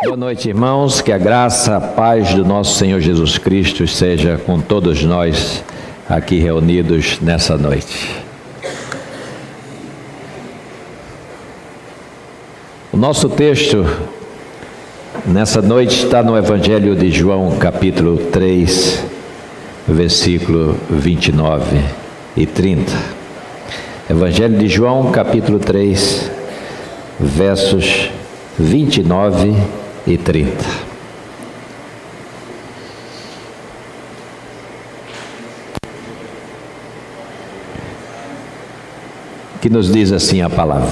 Boa noite, irmãos, que a graça, a paz do nosso Senhor Jesus Cristo seja com todos nós aqui reunidos nessa noite. O nosso texto nessa noite está no Evangelho de João, capítulo 3, versículo 29 e 30. Evangelho de João, capítulo 3, versos 29 e 30. Que nos diz assim a palavra: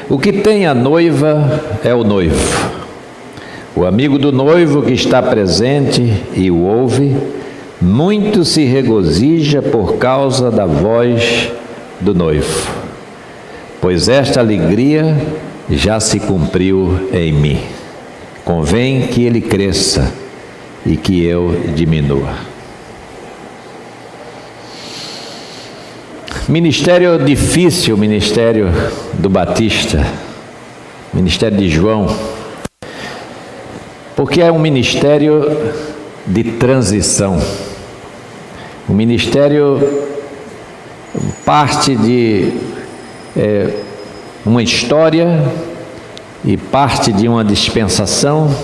o que tem a noiva é o noivo. O amigo do noivo que está presente e o ouve, muito se regozija por causa da voz do noivo, pois esta alegria já se cumpriu em mim. Convém que ele cresça e que eu diminua. Ministério difícil, ministério do Batista, ministério de João, porque é um ministério de transição. O ministério parte de uma história e parte de uma dispensação,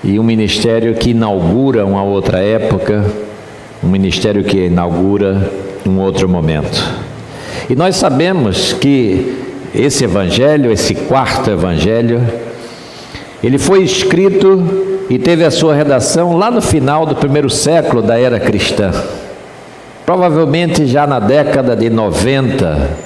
e um ministério que inaugura uma outra época, um ministério que inaugura um outro momento. E nós sabemos que esse evangelho, esse quarto evangelho, ele foi escrito e teve a sua redação lá no final do primeiro século da era cristã, provavelmente já na década de 90,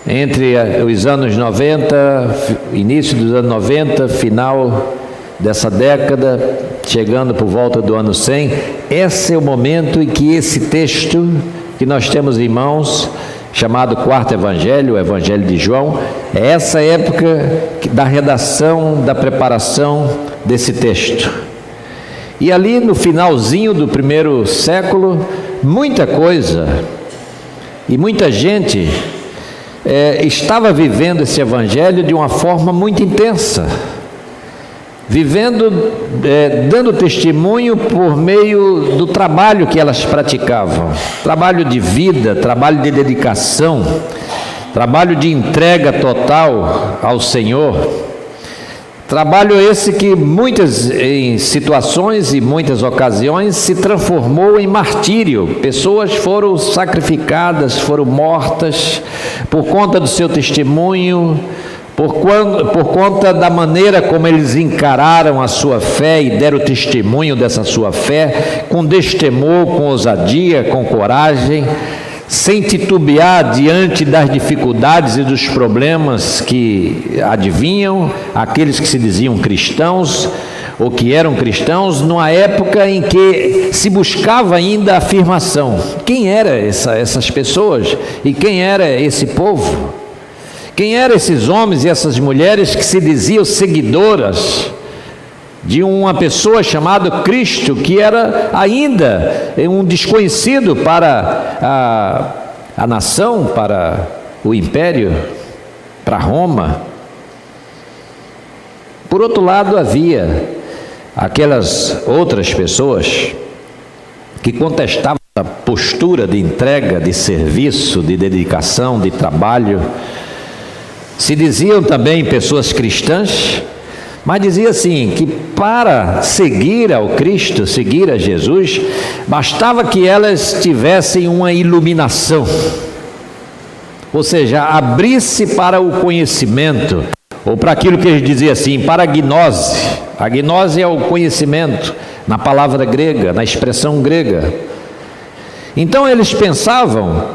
entre os anos 90, início dos anos 90, final dessa década, chegando por volta do ano 100, esse é o momento em que esse texto que nós temos em mãos, chamado quarto evangelho, o evangelho de João, é essa época da redação, da preparação desse texto. E ali no finalzinho do primeiro século, muita coisa e muita gente estava vivendo esse evangelho de uma forma muito intensa, vivendo, dando testemunho por meio do trabalho que elas praticavam, trabalho de vida, trabalho de dedicação, trabalho de entrega total ao Senhor, trabalho esse que em situações e muitas ocasiões se transformou em martírio. Pessoas foram sacrificadas, foram mortas por conta do seu testemunho, por conta da maneira como eles encararam a sua fé e deram testemunho dessa sua fé, com destemor, com ousadia, com coragem, sem titubear diante das dificuldades e dos problemas que advinham, aqueles que se diziam cristãos ou que eram cristãos, numa época em que se buscava ainda a afirmação. Quem eram essas pessoas e quem era esse povo? Quem eram esses homens e essas mulheres que se diziam seguidoras de uma pessoa chamada Cristo, que era ainda um desconhecido para a nação, para o império, para Roma? Por outro lado, havia aquelas outras pessoas que contestavam a postura de entrega, de serviço, de dedicação, de trabalho. Se diziam também pessoas cristãs, mas dizia assim, que para seguir ao Cristo, seguir a Jesus, bastava que elas tivessem uma iluminação, ou seja, abrisse para o conhecimento, ou para aquilo que eles diziam assim, para a gnose. A gnose é o conhecimento, na palavra grega, na expressão grega. Então eles pensavam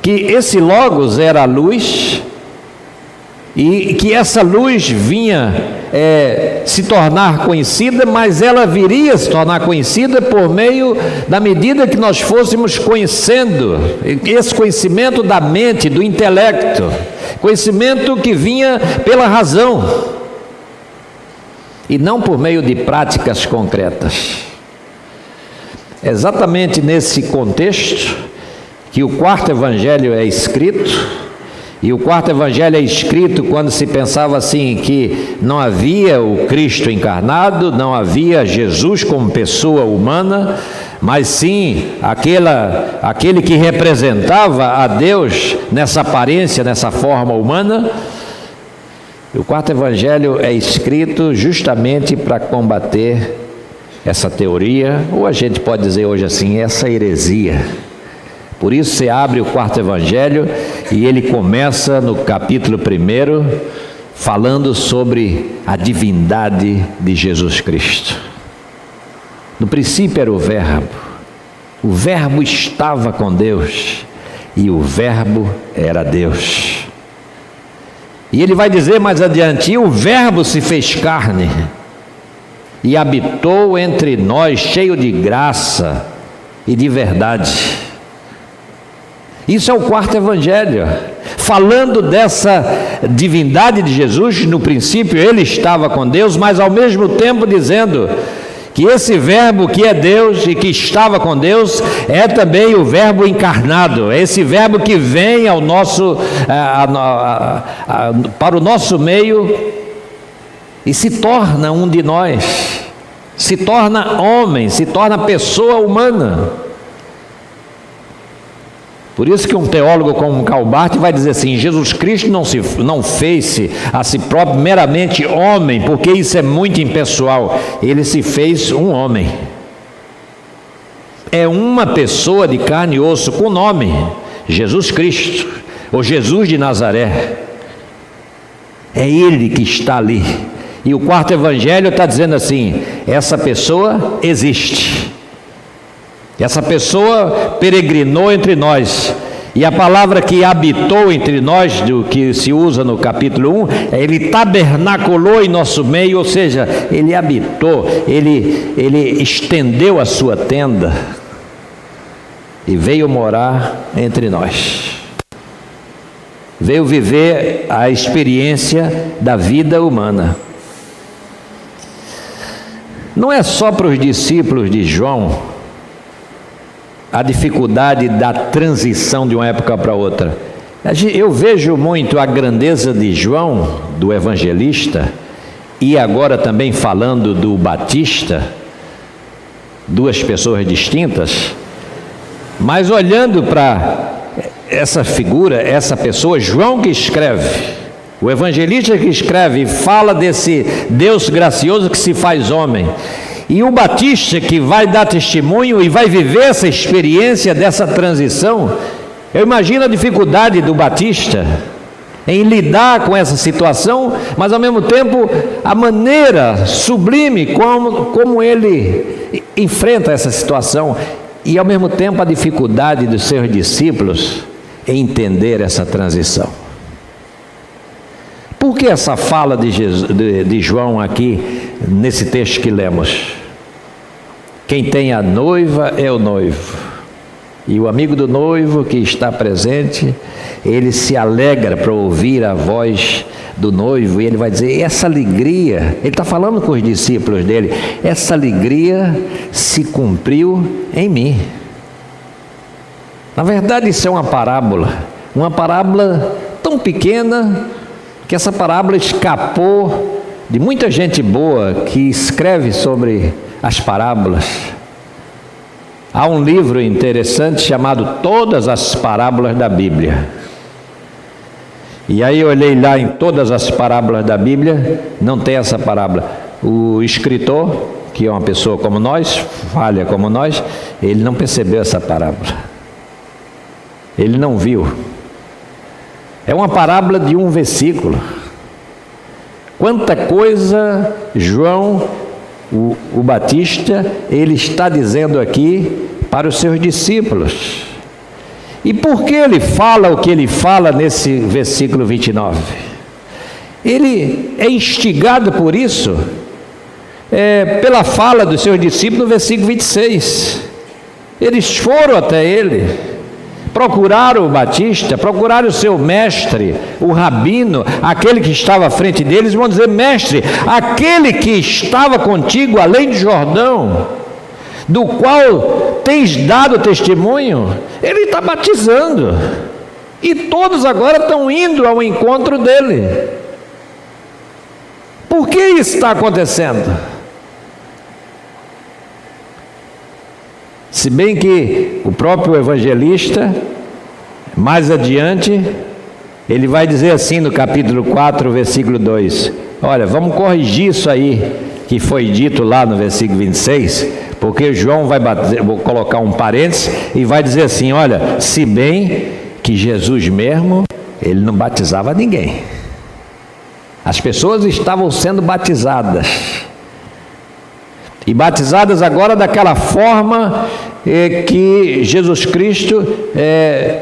que esse Logos era a luz, e que essa luz vinha se tornar conhecida, mas ela viria se tornar conhecida por meio da medida que nós fôssemos conhecendo, esse conhecimento da mente, do intelecto, conhecimento que vinha pela razão, e não por meio de práticas concretas. Exatamente nesse contexto que o quarto evangelho é escrito, E o quarto evangelho é escrito quando se pensava assim, que não havia o Cristo encarnado, não havia Jesus como pessoa humana, mas sim aquele que representava a Deus nessa aparência, nessa forma humana. O quarto evangelho é escrito justamente para combater essa teoria, ou a gente pode dizer hoje assim, essa heresia. Por isso você abre o quarto evangelho e ele começa no capítulo 1, falando sobre a divindade de Jesus Cristo. No princípio era o Verbo estava com Deus e o Verbo era Deus. E ele vai dizer mais adiante, e o Verbo se fez carne e habitou entre nós, cheio de graça e de verdade. Isso é o quarto evangelho, falando dessa divindade de Jesus. No princípio ele estava com Deus, mas ao mesmo tempo dizendo que esse Verbo que é Deus e que estava com Deus é também o Verbo encarnado, é esse Verbo que vem ao nosso, para o nosso meio e se torna um de nós, se torna homem, se torna pessoa humana. Por isso que um teólogo como Karl Barth vai dizer assim, Jesus Cristo não fez-se a si próprio meramente homem, porque isso é muito impessoal. Ele se fez um homem. É uma pessoa de carne e osso com nome, Jesus Cristo, ou Jesus de Nazaré. É Ele que está ali. E o quarto evangelho está dizendo assim, essa pessoa existe. Essa pessoa peregrinou entre nós, e a palavra que habitou entre nós, do que se usa no capítulo 1, ele tabernaculou em nosso meio, ou seja, ele habitou, ele estendeu a sua tenda e veio morar entre nós. Veio viver a experiência da vida humana. Não é só para os discípulos de João a dificuldade da transição de uma época para outra. Eu vejo muito a grandeza de João, do evangelista, e agora também falando do Batista, duas pessoas distintas, mas olhando para essa figura, essa pessoa, João que escreve, o evangelista que escreve e fala desse Deus gracioso que se faz homem, e o Batista que vai dar testemunho e vai viver essa experiência dessa transição. Eu imagino a dificuldade do Batista em lidar com essa situação, mas ao mesmo tempo a maneira sublime como ele enfrenta essa situação, e ao mesmo tempo a dificuldade dos seus discípulos em entender essa transição. Por que essa fala de João aqui, nesse texto que lemos? Quem tem a noiva é o noivo, e o amigo do noivo que está presente, ele se alegra para ouvir a voz do noivo, e ele vai dizer, essa alegria, ele está falando com os discípulos dele, essa alegria se cumpriu em mim. Na verdade isso é uma parábola tão pequena, que essa parábola escapou de muita gente boa que escreve sobre as parábolas. Há um livro interessante chamado Todas as Parábolas da Bíblia. E aí eu olhei lá em todas as parábolas da Bíblia, não tem essa parábola. O escritor, que é uma pessoa como nós, falha como nós, ele não percebeu essa parábola. Ele não viu. É uma parábola de um versículo. Quanta coisa João, o Batista, ele está dizendo aqui para os seus discípulos. E por que ele fala o que ele fala nesse versículo 29? Ele é instigado por isso, pela fala dos seus discípulos no versículo 26. Eles foram até ele, procuraram o Batista, procuraram o seu mestre, o rabino, aquele que estava à frente deles, vão dizer, mestre, aquele que estava contigo além de Jordão, do qual tens dado testemunho, ele está batizando. E todos agora estão indo ao encontro dele. Por que isso está acontecendo? Se bem que o próprio evangelista, mais adiante, ele vai dizer assim no capítulo 4, versículo 2, olha, vamos corrigir isso aí que foi dito lá no versículo 26, porque João vai bater, vou colocar um parênteses, e vai dizer assim, olha, se bem que Jesus mesmo, ele não batizava ninguém. As pessoas estavam sendo batizadas. E batizadas agora daquela forma que Jesus Cristo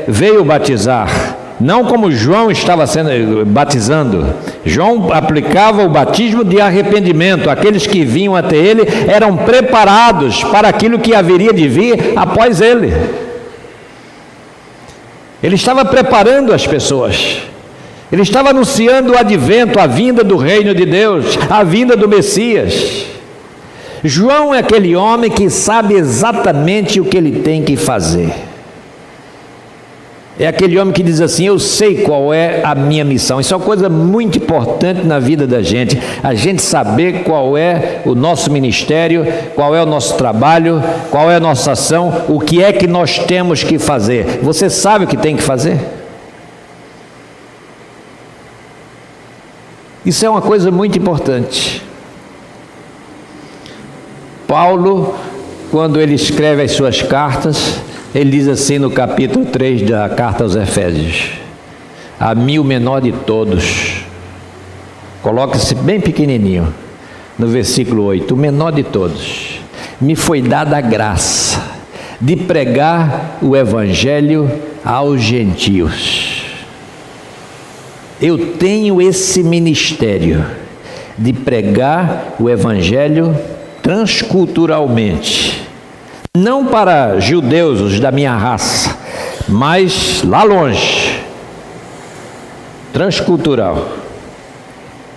veio batizar. Não como João estava sendo batizando. João aplicava o batismo de arrependimento. Aqueles que vinham até ele eram preparados para aquilo que haveria de vir após ele. Ele estava preparando as pessoas. Ele estava anunciando o advento, a vinda do reino de Deus, a vinda do Messias. João é aquele homem que sabe exatamente o que ele tem que fazer. É aquele homem que diz assim, eu sei qual é a minha missão. Isso é uma coisa muito importante na vida da gente. A gente saber qual é o nosso ministério, qual é o nosso trabalho, qual é a nossa ação, o que é que nós temos que fazer. Você sabe o que tem que fazer? Isso é uma coisa muito importante. Paulo, quando ele escreve as suas cartas, ele diz assim no capítulo 3 da carta aos Efésios, a mim o menor de todos, coloca-se bem pequenininho, no versículo 8, o menor de todos, me foi dada a graça de pregar o evangelho aos gentios. Eu tenho esse ministério de pregar o evangelho transculturalmente, não para judeus, os da minha raça, mas lá longe, transcultural.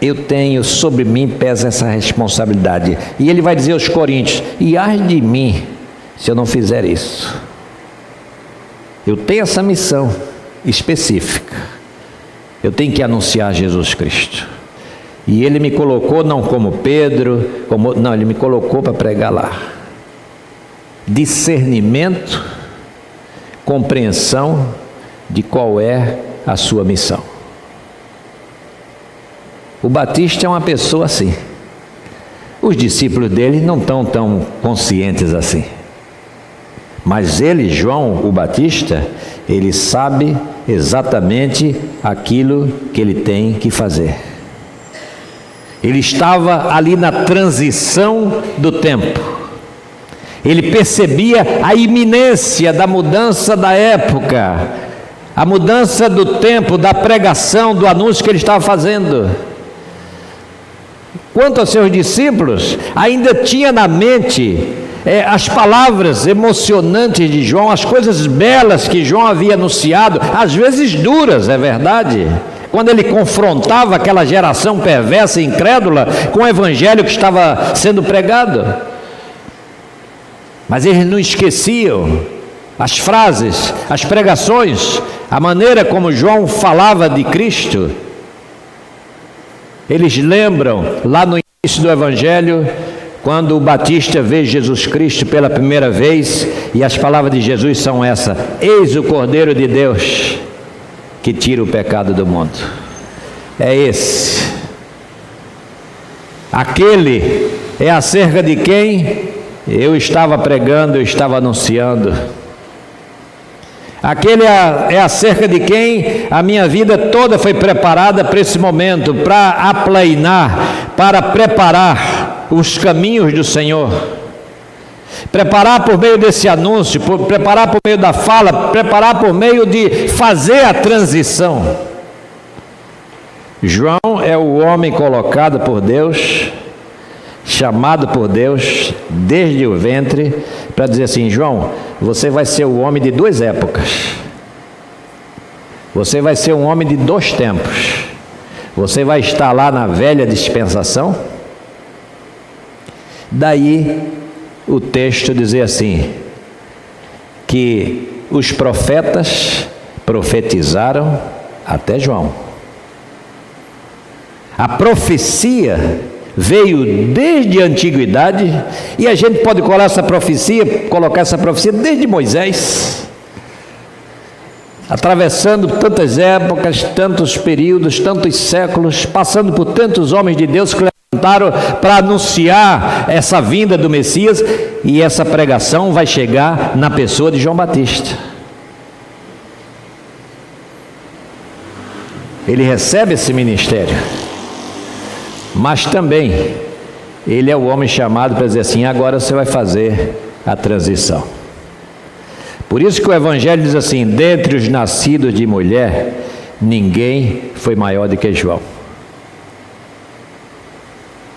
Eu tenho sobre mim, pesa essa responsabilidade. E ele vai dizer aos coríntios, e ai de mim, se eu não fizer isso. Eu tenho essa missão específica. Eu tenho que anunciar Jesus Cristo. E ele me colocou não como Pedro, não, ele me colocou para pregar lá. Discernimento, compreensão de qual é a sua missão. O Batista é uma pessoa assim. Os discípulos dele não estão tão conscientes assim. Mas ele, João, o Batista, ele sabe exatamente aquilo que ele tem que fazer. Ele estava ali na transição do tempo. Ele percebia a iminência da mudança da época, a mudança do tempo, da pregação, do anúncio que ele estava fazendo. Quanto aos seus discípulos, ainda tinha na mente as palavras emocionantes de João, as coisas belas que João havia anunciado, às vezes duras, é verdade, quando ele confrontava aquela geração perversa e incrédula com o evangelho que estava sendo pregado. Mas eles não esqueciam as frases, as pregações, a maneira como João falava de Cristo. Eles lembram lá no início do evangelho, quando o Batista vê Jesus Cristo pela primeira vez, e as palavras de Jesus são essas: eis o Cordeiro de Deus que tira o pecado do mundo. É esse. Aquele é acerca de quem eu estava pregando, eu estava anunciando. Aquele é acerca de quem a minha vida toda foi preparada para esse momento, para aplainar, para preparar os caminhos do Senhor. Preparar por meio desse anúncio, preparar por meio da fala, preparar por meio de fazer a transição. João é o homem colocado por Deus, chamado por Deus desde o ventre, para dizer assim: João, você vai ser o homem de duas épocas, você vai ser um homem de dois tempos. Você vai estar lá na velha dispensação. Daí o texto dizer assim, que os profetas profetizaram até João. A profecia veio desde a antiguidade, e a gente pode colocar essa profecia desde Moisés, atravessando tantas épocas, tantos períodos, tantos séculos, passando por tantos homens de Deus que levantaram para anunciar essa vinda do Messias, e essa pregação vai chegar na pessoa de João Batista. Ele recebe esse ministério, mas também ele é o homem chamado para dizer assim: agora você vai fazer a transição. Por isso que o Evangelho diz assim: dentre os nascidos de mulher, ninguém foi maior do que João.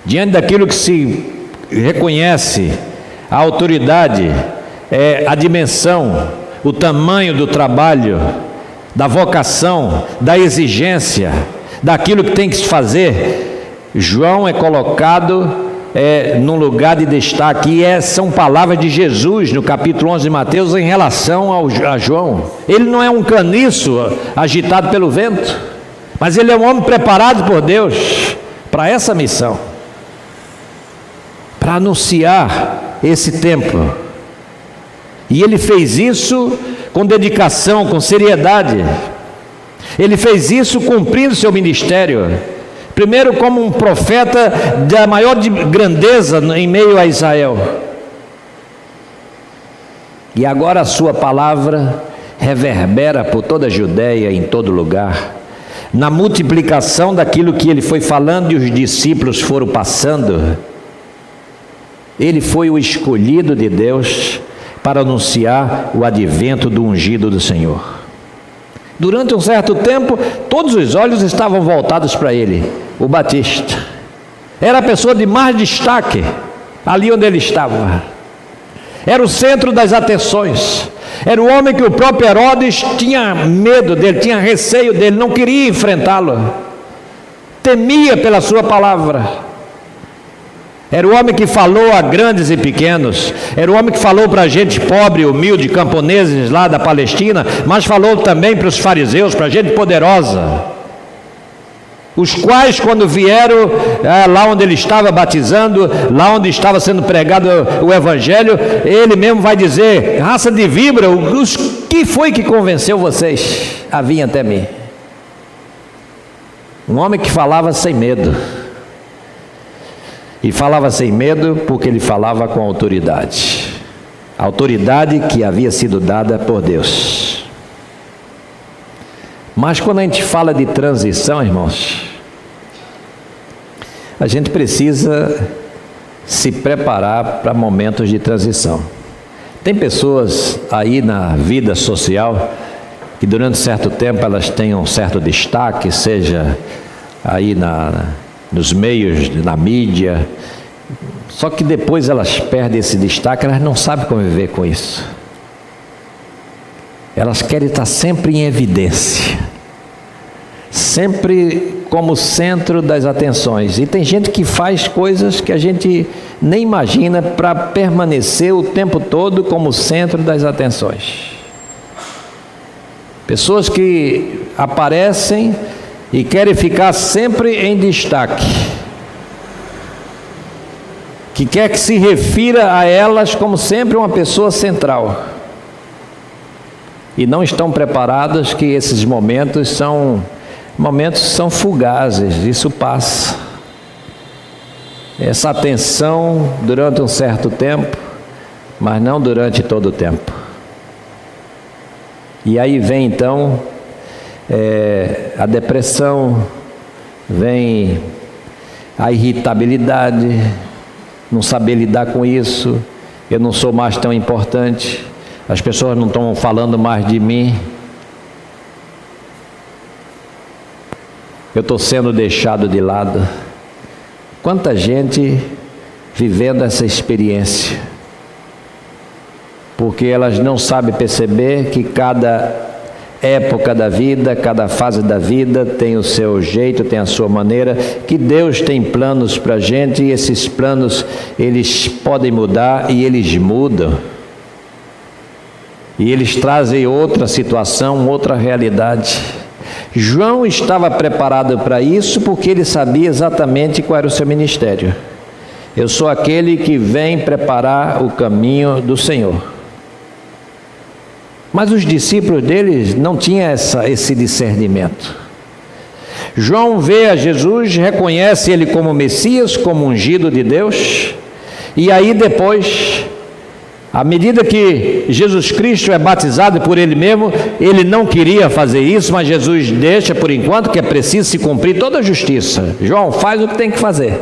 Diante daquilo que se reconhece, a autoridade, a dimensão, o tamanho do trabalho, da vocação, da exigência, daquilo que tem que se fazer, João é colocado num lugar de destaque, e são palavras de Jesus no capítulo 11 de Mateus em relação a João. Ele não é um caniço agitado pelo vento, mas ele é um homem preparado por Deus para essa missão, para anunciar esse tempo. E ele fez isso com dedicação, com seriedade. Ele fez isso cumprindo seu ministério, primeiro como um profeta da maior grandeza em meio a Israel, e agora a sua palavra reverbera por toda a Judéia, em todo lugar, na multiplicação daquilo que ele foi falando e os discípulos foram passando. Ele foi o escolhido de Deus para anunciar o advento do ungido do Senhor. Durante um certo tempo, todos os olhos estavam voltados para ele, o Batista. Era a pessoa de mais destaque ali onde ele estava. Era o centro das atenções. Era o homem que o próprio Herodes tinha medo dele, tinha receio dele, não queria enfrentá-lo. Temia pela sua palavra. Era o homem que falou a grandes e pequenos, era o homem que falou para gente pobre, humilde, camponeses lá da Palestina, mas falou também para os fariseus, para gente poderosa, os quais, quando vieram lá onde ele estava batizando, lá onde estava sendo pregado o Evangelho, ele mesmo vai dizer: raça de víbora, que foi que convenceu vocês a vir até mim? Um homem que falava sem medo. E falava sem medo porque ele falava com autoridade. A autoridade que havia sido dada por Deus. Mas quando a gente fala de transição, irmãos, a gente precisa se preparar para momentos de transição. Tem pessoas aí na vida social que durante certo tempo elas têm um certo destaque, seja aí nos meios, na mídia, só que depois elas perdem esse destaque, elas não sabem conviver com isso. Elas querem estar sempre em evidência, sempre como centro das atenções, e tem gente que faz coisas que a gente nem imagina para permanecer o tempo todo como centro das atenções. Pessoas que aparecem e querem ficar sempre em destaque, que quer que se refira a elas como sempre uma pessoa central, e não estão preparadas que esses momentos são fugazes, isso passa. Essa atenção durante um certo tempo, mas não durante todo o tempo. E aí vem então a depressão, vem a irritabilidade, não saber lidar com isso. Eu não sou mais tão importante, as pessoas não estão falando mais de mim, eu estou sendo deixado de lado. Quanta gente vivendo essa experiência, porque elas não sabem perceber que cada época da vida, cada fase da vida tem o seu jeito, tem a sua maneira, que Deus tem planos para a gente, e esses planos eles podem mudar, e eles mudam. E eles trazem outra situação, outra realidade. João estava preparado para isso porque ele sabia exatamente qual era o seu ministério. Eu sou aquele que vem preparar o caminho do Senhor. Mas os discípulos deles não tinham esse discernimento. João vê a Jesus, reconhece ele como Messias, como ungido de Deus, e aí depois, à medida que Jesus Cristo é batizado por ele mesmo, ele não queria fazer isso, mas Jesus deixa por enquanto que é preciso se cumprir toda a justiça. João, faz o que tem que fazer.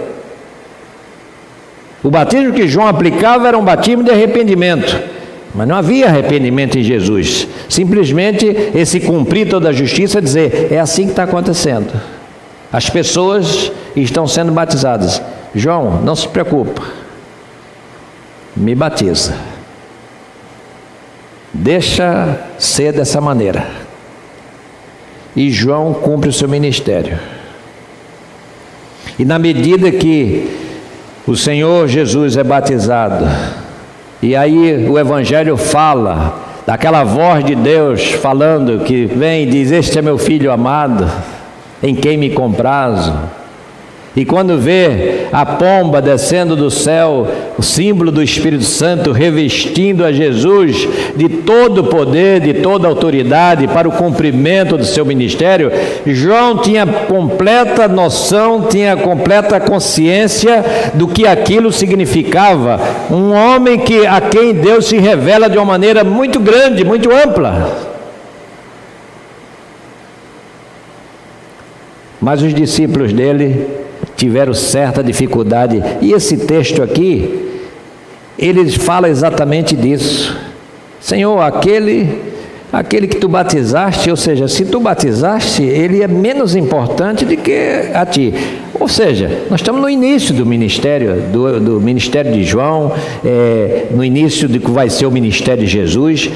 O batismo que João aplicava era um batismo de arrependimento, mas não havia arrependimento em Jesus. Simplesmente esse cumprir toda a justiça, dizer, é assim que está acontecendo. As pessoas estão sendo batizadas. João, não se preocupa, me batiza. Deixa ser dessa maneira. E João cumpre o seu ministério. E na medida que o Senhor Jesus é batizado, e aí o Evangelho fala, daquela voz de Deus falando, que vem e diz, este é meu filho amado, em quem me comprazo. E quando vê a pomba descendo do céu, o símbolo do Espírito Santo revestindo a Jesus de todo o poder, de toda a autoridade para o cumprimento do seu ministério, João tinha completa noção, tinha completa consciência do que aquilo significava. Um homem a quem Deus se revela de uma maneira muito grande, muito ampla. Mas os discípulos dele tiveram certa dificuldade, e esse texto aqui, ele fala exatamente disso. Senhor, aquele que tu batizaste, ou seja, se tu batizaste, ele é menos importante do que a ti. Ou seja, nós estamos no início do ministério, do ministério de João, no início do que vai ser o ministério de Jesus.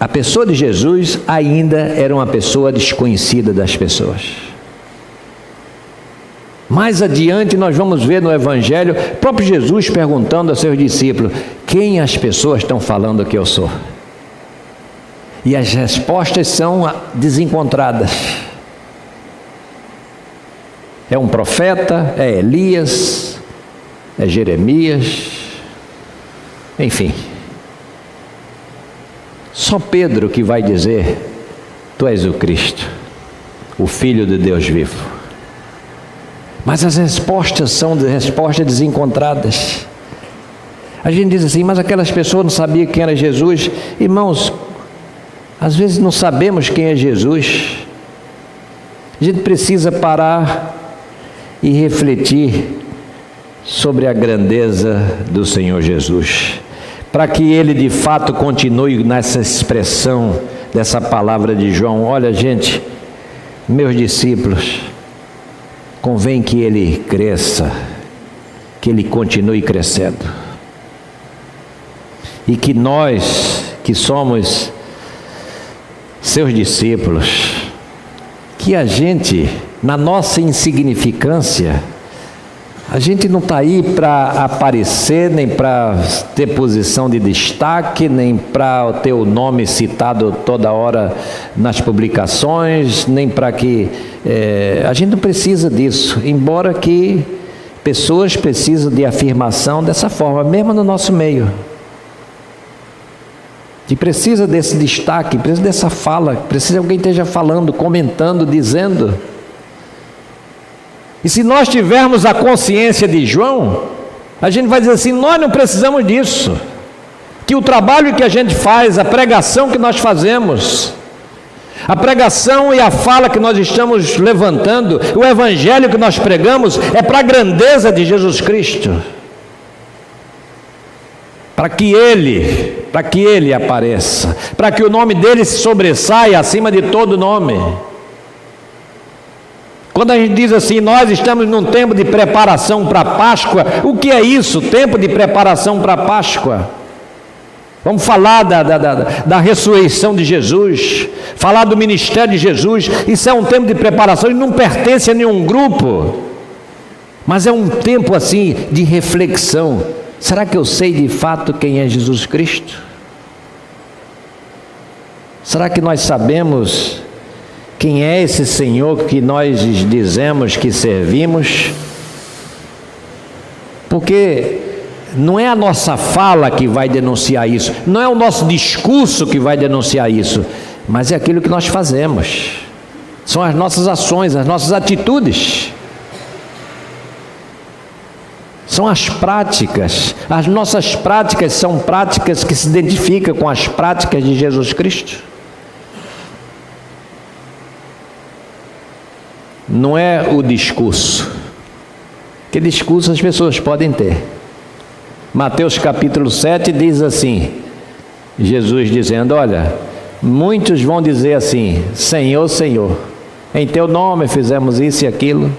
A pessoa de Jesus ainda era uma pessoa desconhecida das pessoas. Mais adiante nós vamos ver no Evangelho, o próprio Jesus perguntando a seus discípulos, quem as pessoas estão falando que eu sou? E as respostas são desencontradas. É um profeta, é Elias, é Jeremias, enfim. Só Pedro que vai dizer, tu és o Cristo, o Filho de Deus vivo. Mas as respostas são respostas desencontradas. A gente diz assim, mas aquelas pessoas não sabiam quem era Jesus. Irmãos, às vezes não sabemos quem é Jesus. A gente precisa parar e refletir sobre a grandeza do Senhor Jesus, para que Ele de fato continue nessa expressão dessa palavra de João. Olha, gente, meus discípulos, convém que ele cresça, que ele continue crescendo, e que nós, que somos seus discípulos, que a gente, na nossa insignificância, a gente não está aí para aparecer, nem para ter posição de destaque, nem para ter o nome citado toda hora nas publicações, nem para que... a gente não precisa disso, embora que pessoas precisam de afirmação dessa forma, mesmo no nosso meio. Que precisa desse destaque, precisa dessa fala, precisa que alguém esteja falando, comentando, dizendo... E se nós tivermos a consciência de João, a gente vai dizer assim, nós não precisamos disso. Que o trabalho que a gente faz, a pregação que nós fazemos, a pregação e a fala que nós estamos levantando, o evangelho que nós pregamos, é para a grandeza de Jesus Cristo. Para que Ele apareça, para que o nome dele se sobressaia acima de todo nome. Quando a gente diz assim, nós estamos num tempo de preparação para a Páscoa, o que é isso? Tempo de preparação para a Páscoa. Vamos falar da ressurreição de Jesus, falar do ministério de Jesus. Isso é um tempo de preparação e não pertence a nenhum grupo, mas é um tempo assim de reflexão. Será que eu sei de fato quem é Jesus Cristo? Será que nós sabemos quem é esse Senhor que nós dizemos que servimos? Porque não é a nossa fala que vai denunciar isso, não é o nosso discurso que vai denunciar isso, mas é aquilo que nós fazemos, são as nossas ações, as nossas atitudes, são as práticas. As nossas práticas são práticas que se identificam com as práticas de Jesus Cristo. Não é o discurso, que discurso as pessoas podem ter. Mateus capítulo 7 diz assim, Jesus dizendo: olha, muitos vão dizer assim, Senhor, Senhor, em teu nome fizemos isso e aquilo.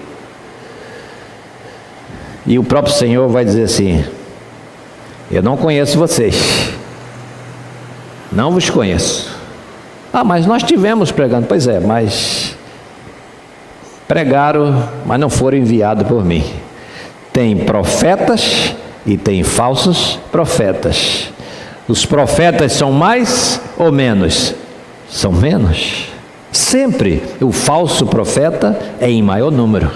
E o próprio Senhor vai dizer assim: eu não conheço vocês, não vos conheço. Ah, mas nós tivemos pregando. Pois é, mas pregaram, mas não foram enviados por mim. Tem profetas e tem falsos profetas. Os profetas são mais ou menos? São menos. Sempre o falso profeta é em maior número.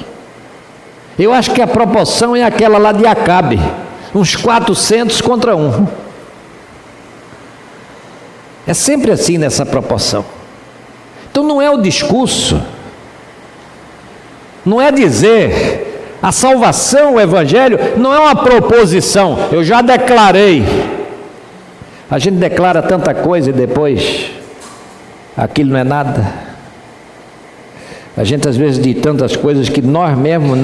Eu acho que a proporção é aquela lá de Acabe, uns 400 contra 1. É sempre assim nessa proporção. Então não é o discurso, não é dizer, a salvação, o evangelho, não é uma proposição, eu já declarei. A gente declara tanta coisa e depois aquilo não é nada. A gente às vezes diz tantas coisas que nós mesmos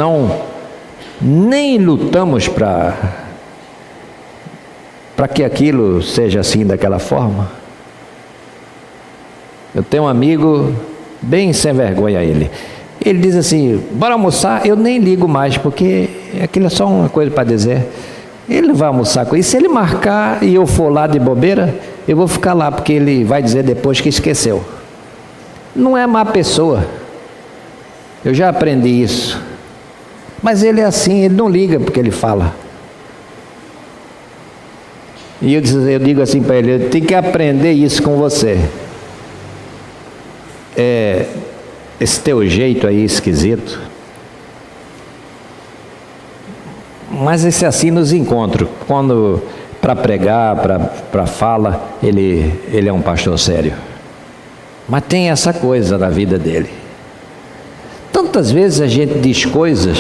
nem lutamos para que aquilo seja assim, daquela forma. Eu tenho um amigo bem sem vergonha, ele diz assim: bora almoçar? Eu nem ligo mais, porque aquilo é só uma coisa para dizer. Ele não vai almoçar com isso. Se ele marcar e eu for lá de bobeira, eu vou ficar lá, porque ele vai dizer depois que esqueceu. Não é má pessoa, eu já aprendi isso, mas ele é assim, ele não liga porque ele fala. E eu digo assim para ele: eu tenho que aprender isso com você. Esse teu jeito aí esquisito, mas esse assim nos encontros, quando para pregar, para fala, ele é um pastor sério, mas tem essa coisa na vida dele. Tantas vezes a gente diz coisas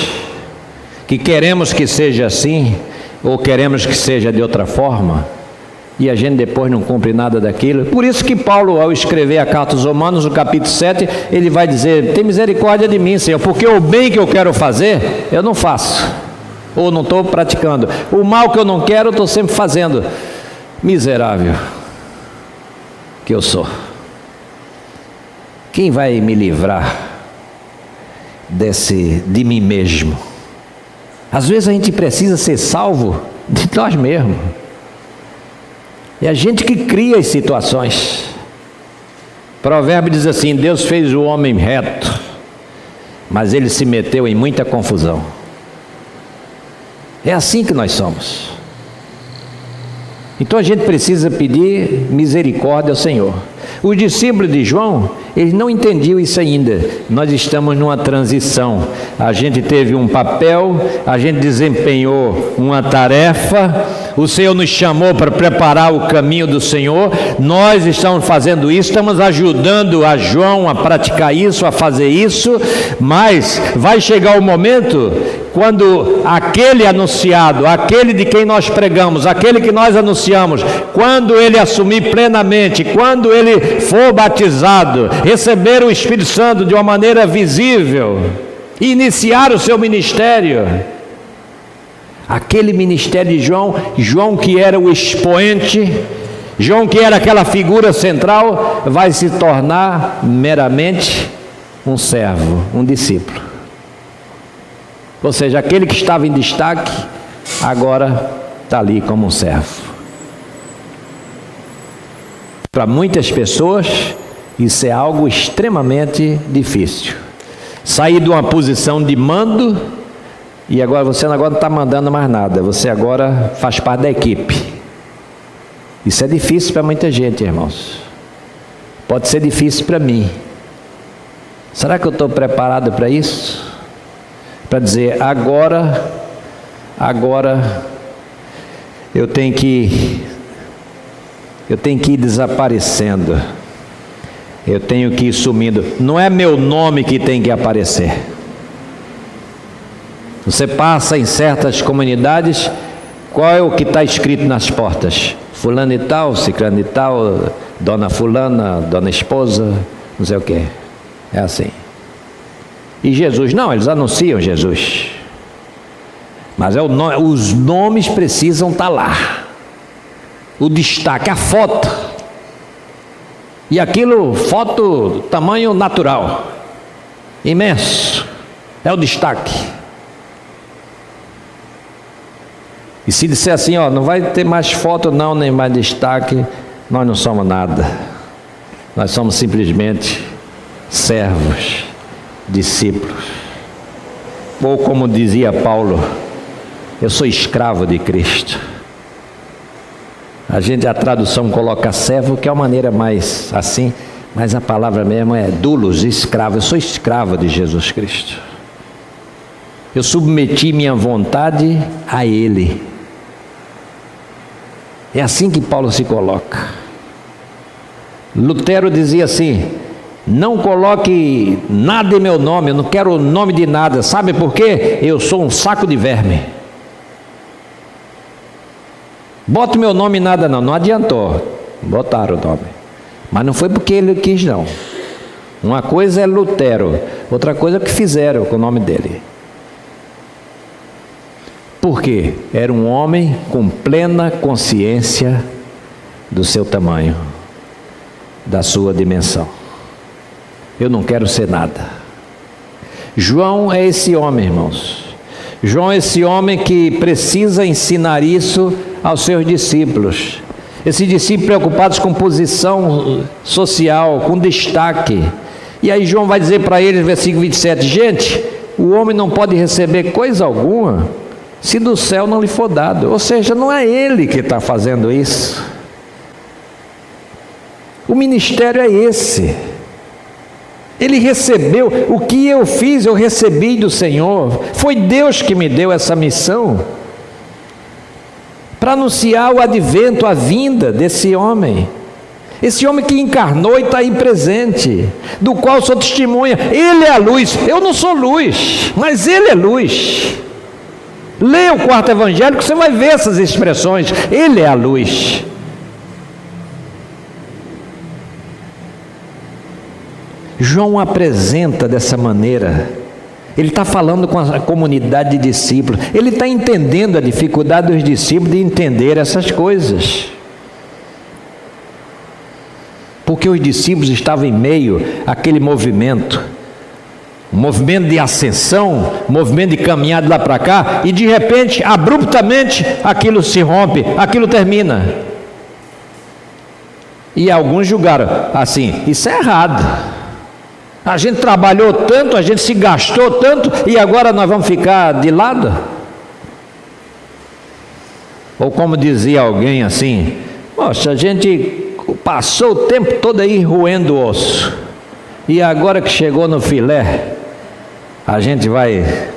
que queremos que seja assim, ou queremos que seja de outra forma, e a gente depois não cumpre nada daquilo. Por isso que Paulo, ao escrever a carta aos Romanos, no capítulo 7, ele vai dizer: tem misericórdia de mim, Senhor, porque o bem que eu quero fazer, eu não faço, ou não estou praticando. O mal que eu não quero, eu estou sempre fazendo. Miserável que eu sou, quem vai me livrar de mim mesmo? Às vezes a gente precisa ser salvo de nós mesmos. É a gente que cria as situações. Provérbio diz assim: Deus fez o homem reto, mas ele se meteu em muita confusão. É assim que nós somos. Então a gente precisa pedir misericórdia ao Senhor. Os discípulos de João, eles não entendiam isso ainda. Nós estamos numa transição. A gente teve um papel, a gente desempenhou uma tarefa, o Senhor nos chamou para preparar o caminho do Senhor. Nós estamos fazendo isso, estamos ajudando a João a praticar isso, a fazer isso, mas vai chegar o momento quando aquele anunciado, aquele de quem nós pregamos, aquele que nós anunciamos, quando ele assumir plenamente, quando ele for batizado, receber o Espírito Santo de uma maneira visível, iniciar o seu ministério, aquele ministério de João que era o expoente, João que era aquela figura central, vai se tornar meramente um servo, um discípulo. Ou seja, aquele que estava em destaque, agora está ali como um servo. Para muitas pessoas, isso é algo extremamente difícil. Sair de uma posição de mando, e agora você não está mandando mais nada, você agora faz parte da equipe. Isso é difícil para muita gente, irmãos. pode ser difícil para mim. Será que eu estou preparado para isso? Para dizer, agora eu tenho que ir desaparecendo, eu tenho que ir sumindo. Não é meu nome que tem que aparecer. Você passa em certas comunidades, qual é o que está escrito nas portas? Fulano e tal, ciclano e tal, dona fulana, dona esposa, não sei o que. É assim. E Jesus, não, eles anunciam Jesus. Mas os nomes precisam estar lá. O destaque, a foto. E aquilo, foto tamanho natural. Imenso. É o destaque. E se disser assim, ó, não vai ter mais foto não, nem mais destaque, nós não somos nada. Nós somos simplesmente servos, discípulos. Ou como dizia Paulo, eu sou escravo de Cristo. A tradução coloca servo, que é uma maneira mais assim, mas a palavra mesmo é doulos, escravo. Eu sou escravo de Jesus Cristo. Eu submeti minha vontade a Ele. É assim que Paulo se coloca. Lutero dizia assim, não coloque nada em meu nome, eu não quero o nome de nada. Sabe por quê? Eu sou um saco de verme. Bota meu nome em nada não adiantou. Botaram o nome. Mas não foi porque ele quis não. Uma coisa é Lutero, outra coisa é o que fizeram com o nome dele. Por quê? Era um homem com plena consciência do seu tamanho, da sua dimensão. Eu não quero ser nada. João é esse homem, irmãos. João é esse homem que precisa ensinar isso aos seus discípulos. Esses discípulos preocupados com posição social, com destaque. E aí João vai dizer para eles, versículo 27, gente, o homem não pode receber coisa alguma se do céu não lhe for dado. Ou seja, não é ele que está fazendo isso. O ministério é esse. Ele recebeu, o que eu fiz, eu recebi do Senhor. Foi Deus que me deu essa missão, para anunciar o advento, a vinda desse homem. Esse homem que encarnou e está aí presente, do qual sou testemunha. Ele é a luz, eu não sou luz, mas ele é luz. Leia o quarto evangelho que você vai ver essas expressões. Ele é a luz. João apresenta dessa maneira. Ele está falando com a comunidade de discípulos. Ele está entendendo a dificuldade dos discípulos de entender essas coisas. Porque os discípulos estavam em meio àquele movimento. Um movimento de ascensão, um movimento de caminhada lá para cá. E de repente, abruptamente, aquilo se rompe, aquilo termina. E alguns julgaram assim, isso é errado. A gente trabalhou tanto, a gente se gastou tanto, e agora nós vamos ficar de lado? Ou como dizia alguém assim, poxa, a gente passou o tempo todo aí roendo o osso, e agora que chegou no filé, a gente vai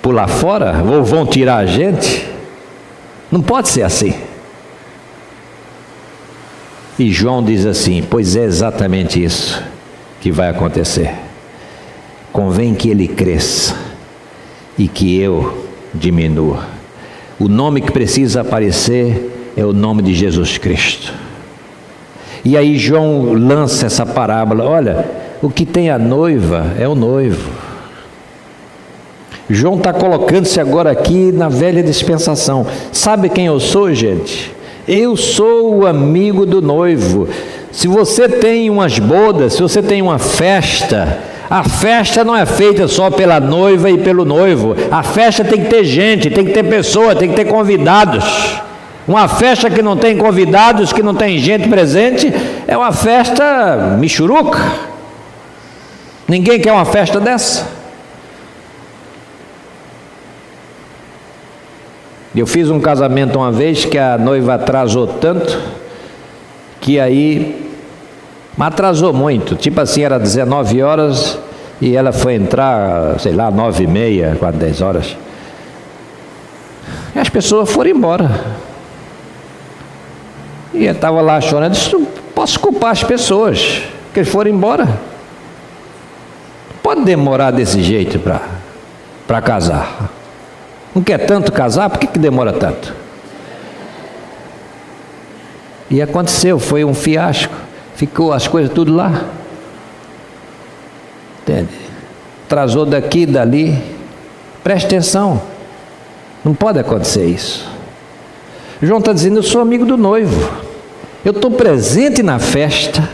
pular fora? Ou vão tirar a gente? Não pode ser assim. E João diz assim, pois é exatamente isso que vai acontecer. Convém que ele cresça e que eu diminua. O nome que precisa aparecer é o nome de Jesus Cristo. E aí João lança essa parábola, olha, o que tem a noiva é o noivo. João está colocando-se agora aqui na velha dispensação. Sabe quem eu sou, gente? Eu sou o amigo do noivo. Se você tem umas bodas, se você tem uma festa, a festa não é feita só pela noiva e pelo noivo. A festa tem que ter gente, tem que ter pessoa, tem que ter convidados. Uma festa que não tem convidados, que não tem gente presente, é uma festa michuruca. Ninguém quer uma festa dessa. Eu fiz um casamento uma vez que a noiva atrasou tanto que aí Mas atrasou muito, tipo assim, era 19 horas e ela foi entrar, sei lá, 9h30, quase 10 horas. E as pessoas foram embora. E eu estava lá chorando, disse, não posso culpar as pessoas, que eles foram embora. Pode demorar desse jeito para casar. Não quer tanto casar, por que demora tanto? E aconteceu, foi um fiasco. Ficou as coisas tudo lá. Entende? Atrasou daqui e dali. Preste atenção. Não pode acontecer isso. João está dizendo, eu sou amigo do noivo. Eu estou presente na festa.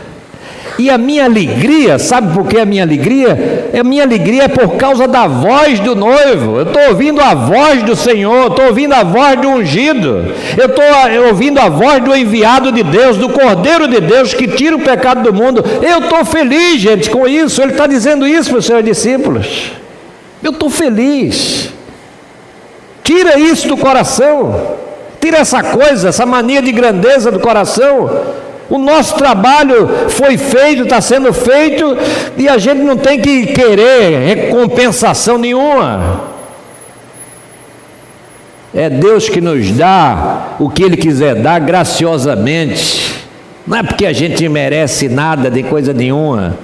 E a minha alegria, sabe por que a minha alegria? A minha alegria é por causa da voz do noivo. Eu estou ouvindo a voz do Senhor, estou ouvindo a voz do ungido, eu estou ouvindo a voz do enviado de Deus, do Cordeiro de Deus que tira o pecado do mundo. Eu estou feliz, gente, com isso. Ele está dizendo isso para os seus discípulos. Eu estou feliz. Tira isso do coração. Tira essa coisa, essa mania de grandeza do coração. O nosso trabalho foi feito, está sendo feito, e a gente não tem que querer recompensação nenhuma. É Deus que nos dá o que Ele quiser dar graciosamente. Não é porque a gente merece nada de coisa nenhuma.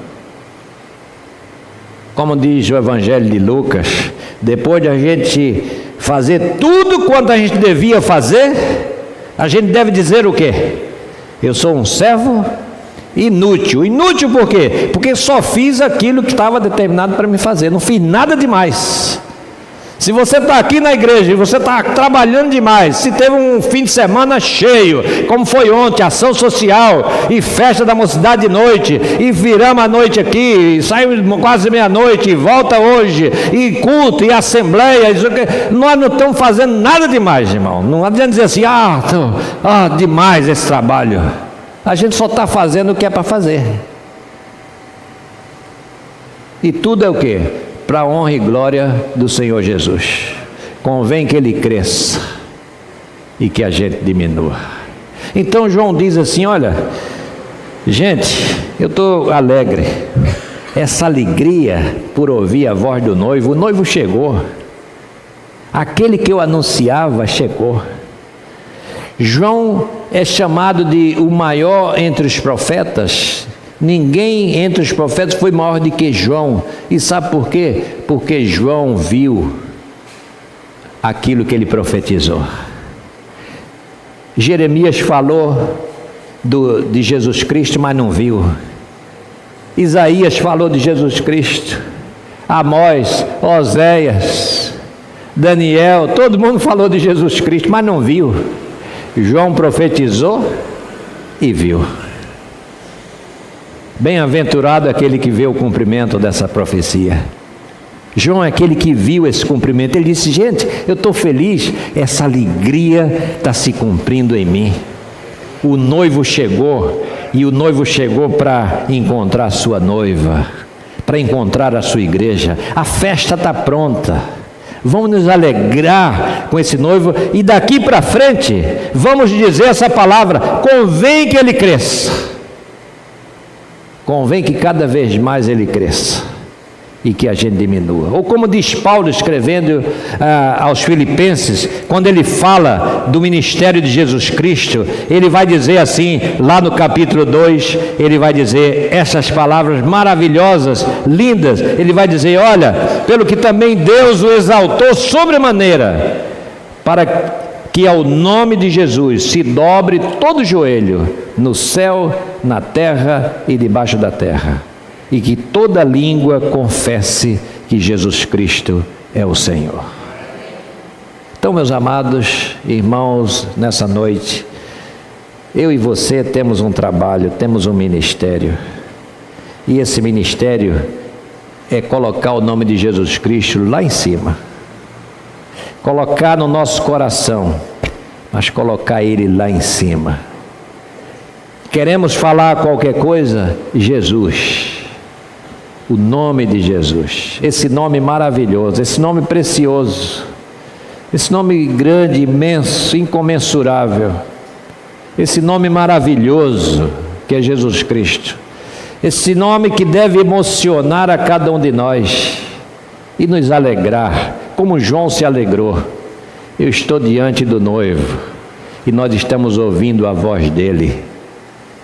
Como diz o Evangelho de Lucas, depois de a gente fazer tudo quanto a gente devia fazer, a gente deve dizer o quê? Eu sou um servo inútil. Inútil por quê? Porque só fiz aquilo que estava determinado para me fazer. Não fiz nada demais. Se você está aqui na igreja e você está trabalhando demais, se teve um fim de semana cheio, como foi ontem, ação social e festa da mocidade de noite, e viramos a noite aqui, e saímos quase meia-noite, e volta hoje, e culto, e assembleia, nós não estamos fazendo nada demais, irmão. Não adianta dizer assim, demais esse trabalho. A gente só está fazendo o que é para fazer. E tudo é o quê? Para a honra e glória do Senhor Jesus. Convém que Ele cresça e que a gente diminua. Então João diz assim, olha, gente, eu estou alegre. Essa alegria por ouvir a voz do noivo, o noivo chegou. Aquele que eu anunciava chegou. João é chamado de o maior entre os profetas. Ninguém entre os profetas foi maior do que João. E sabe por quê? Porque João viu aquilo que ele profetizou. Jeremias falou de Jesus Cristo, mas não viu. Isaías falou de Jesus Cristo. Amós, Oséias, Daniel, todo mundo falou de Jesus Cristo, mas não viu. João profetizou e viu. Bem-aventurado aquele que vê o cumprimento dessa profecia. João é aquele que viu esse cumprimento. Ele disse, gente, eu estou feliz, essa alegria está se cumprindo em mim. O noivo chegou, e o noivo chegou para encontrar a sua noiva, para encontrar a sua igreja. A festa está pronta. Vamos nos alegrar com esse noivo, e daqui para frente vamos dizer essa palavra: convém que ele cresça. Convém que cada vez mais ele cresça e que a gente diminua. Ou como diz Paulo escrevendo aos Filipenses, quando ele fala do ministério de Jesus Cristo, ele vai dizer assim, lá no capítulo 2, ele vai dizer essas palavras maravilhosas, lindas. Ele vai dizer, olha, pelo que também Deus o exaltou sobremaneira, para que ao nome de Jesus se dobre todo joelho, no céu, na terra e debaixo da terra, e que toda língua confesse que Jesus Cristo é o Senhor. Então, meus amados irmãos, nessa noite, eu e você temos um trabalho, temos um ministério, e esse ministério é colocar o nome de Jesus Cristo lá em cima, colocar no nosso coração, mas colocar Ele lá em cima. Queremos falar qualquer coisa? Jesus, o nome de Jesus, esse nome maravilhoso, esse nome precioso, esse nome grande, imenso, incomensurável, esse nome maravilhoso que é Jesus Cristo. Esse nome que deve emocionar a cada um de nós e nos alegrar, como João se alegrou. Eu estou diante do noivo e nós estamos ouvindo a voz dele.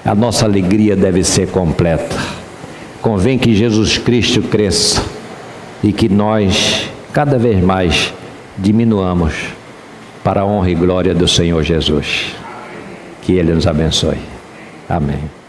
A nossa alegria deve ser completa. Convém que Jesus Cristo cresça e que nós, cada vez mais, diminuamos para a honra e glória do Senhor Jesus. Que Ele nos abençoe. Amém.